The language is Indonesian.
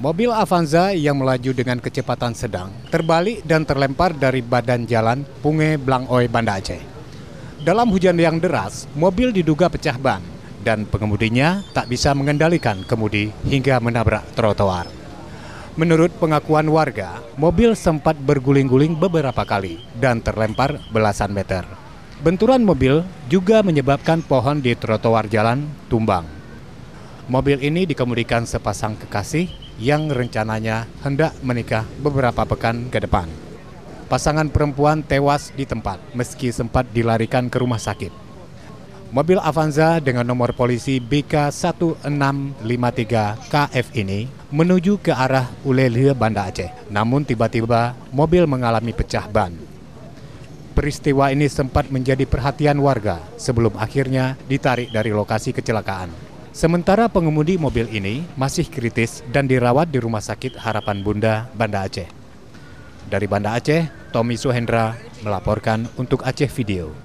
Mobil Avanza yang melaju dengan kecepatan sedang terbalik dan terlempar dari badan jalan Punge Blangoi, Banda Aceh. Dalam hujan yang deras, mobil diduga pecah ban dan pengemudinya tak bisa mengendalikan kemudi hingga menabrak trotoar. Menurut pengakuan warga, mobil sempat berguling-guling beberapa kali dan terlempar belasan meter. Benturan mobil juga menyebabkan pohon di trotoar jalan tumbang. Mobil ini dikemudikan sepasang kekasih yang rencananya hendak menikah beberapa pekan ke depan. Pasangan perempuan tewas di tempat meski sempat dilarikan ke rumah sakit. Mobil Avanza dengan nomor polisi BK1653KF ini menuju ke arah Ulelia, Banda Aceh. Namun tiba-tiba mobil mengalami pecah ban. Peristiwa ini sempat menjadi perhatian warga sebelum akhirnya ditarik dari lokasi kecelakaan. Sementara pengemudi mobil ini masih kritis dan dirawat di Rumah Sakit Harapan Bunda, Banda Aceh. Dari Banda Aceh, Tommy Suhendra melaporkan untuk Aceh Video.